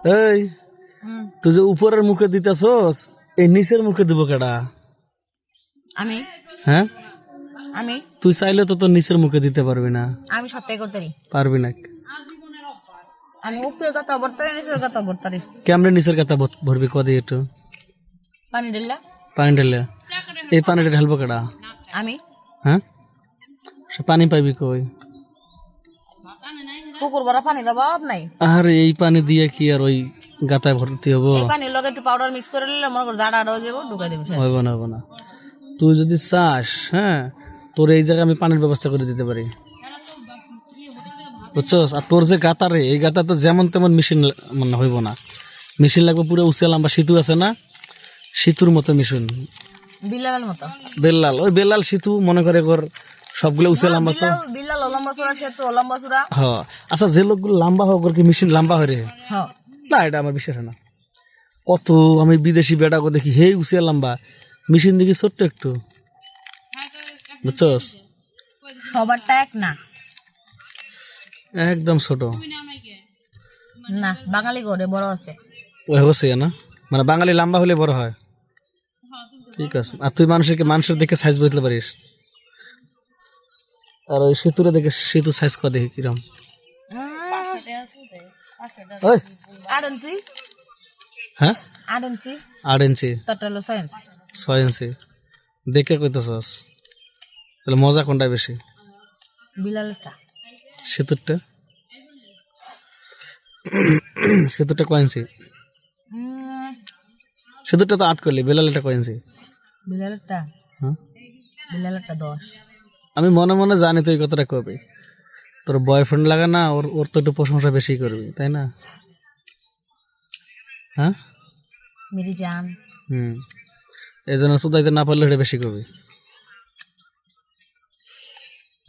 এই তুই যে উপরের মুখে দিতেছস এই নিচের মুখে দিব কেডা? আমি হ্যাঁ আমি তুই চাইলে তো তোর নিচের মুখে দিতে পারবি না। আমি সবটাই করতে পারি। পারবি না? আমি উপরের কথা বলতে নিচের কথা বলতে পারি। কেমনে নিচের কথা ভরবি কদি একটু পানি ঢেললা পানি ঢেলে এই পানিটা ঢালবো কেডা? আমি হ্যাঁ সে পানি পাইবি কই? পুকুর ভরা পানির অভাব নাই। আর এই পানি দিয়ে কি আর ওই গাতায় ভর্তি হবো? এই পানির লগে একটু পাউডার মিক্স করে নিলে মনে কর জাড়া আরো যাবো ঢুকাই দেবো। হইব না হইব না। তুই যদি চাস হ্যাঁ তোর এই জায়গায় আমি পানির ব্যবস্থা করে দিতে পারি বুঝছস। আর তোর যে গাতা রে এই গাতা তো যেমন তেমন মেশিন মানে হইব না, মেশিন লাগবে পুরো উঁচা লম্বা সেতু আছে না, সেতুর মতো মেশিন। বিল্লালের মতো বেল্লাল ওই বেল্লাল সেতু মনে করে কর সবগুলো উঁচা লম্বা তো। বিল্লাল লম্বা চূড়া সেতু লম্বা চূড়া। হ্যাঁ আচ্ছা যে লোকগুলো লম্বা হোক ওর কি মেশিন লম্বা হয় রে? হ্যাঁ না এটা আমার বিশ্বাস হয় না। কত আমি বিদেশি বেটাকে দেখি হে উঁচা লম্বা মেশিন দেখি ছোট্ট একটু বুঝছস। সবারটা এক না, একদম ছোট না বাঙালি ঘরে বড় আছে। ওই হচ্ছে না মানে বাঙালি লম্বা হলে বড় হয়। ঠিক আছে। আর তুই মানুষের দেখে সাইজ বদলে পারিস, আর ওই সেতুরে দেখে সেতু সাইজ কর দেখি কিরম। ওই 8 ইঞ্চি হ্যাঁ 8 ইঞ্চি 8 ইঞ্চি তোরটা হলো 6 ইঞ্চি 6 ইঞ্চি দেখে কইতেছস? তাহলে মজা কোনটা বেশি? বিল্লালেরটা। সেতুরটা সেতুরটা কয় ইঞ্চি? সেতুরটা তো 8 করলি, বেলালটা কয় ইঞ্চি? বিল্লালেরটা হ্যাঁ বিল্লালেরটা 10। আমি মনে মনে জানি তুই কতটা করবি, তোর বয়ফ্রেন্ড লাগা না ওর ওর তো একটু প্রশংসা বেশি করবি তাই না? হ্যাঁ মেরি জান এই জন্য সুদাইতে না পারলে এটা বেশি করবি।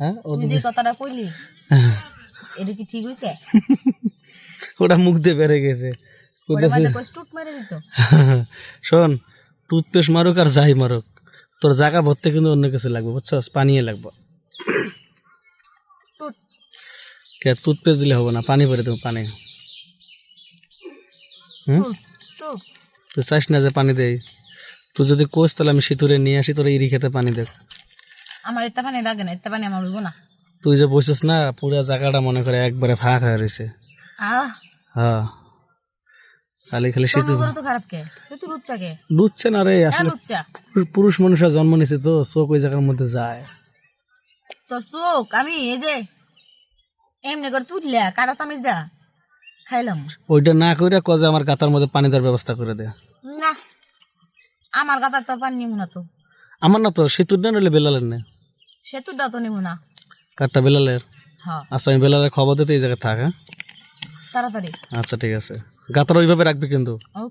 হ্যাঁ তুই যে কথাটা কইলি এটা কি ঠিক হইছে? ওটা মুখ দিয়ে বেড়ে গেছে। ওরে মানে কই স্টুট মেরে দিত। শোন টুথপেস্ট মারুক আর যাই মারুক তোর জায়গা ভরতে কিন্তু অন্য কিছু লাগবে বুঝছস, পানিয়ে লাগবে। টুট কে টুথপেস্ট দিলে হবে না, পানি ভরে দেবো পানি। টুট তুই চাস না যে পানি দেই? তুই যদি কোস তাহলে আমি সিতুরে নিয়ে আসি তোর ইরি খেতে পানি দেখ। আমার এটা পানি লাগে না, এটা পানি আমার হইব না। তুই যে বসছিস না পুরো জায়গাটা মনে করে একবারে ফাঁকা হয়ে রয়েছে। হ্যাঁ খালি খালি সেতু তো খারাপ কে তুই লুচ্চা কে? লুচ্ছে না রে, আসলে লুচ্চা পুরুষ মানুষের জন্ম নিছে তো চোখ ওই জায়গার মধ্যে যায়। তোর চোখ আমি এই যে এমনি করে তুললা কাটা চামিচ দা খাইলাম। ওইটা না করে কজে আমার গাতার মধ্যে পানি দেওয়ার ব্যবস্থা করে দে। না আমার গাতার তোর পানি নিব না তো। আমার না তো সেতুর না নইলে বেলালের না। সেতুটা তো নিব না। কারটা বেলালের? হ্যাঁ আচ্ছা আমি বেলালের খবর দিতে এই জায়গায় থাক। হ্যাঁ তাড়াতাড়ি। আচ্ছা ঠিক আছে, গাতার ওইভাবে রাখবি কিন্তু।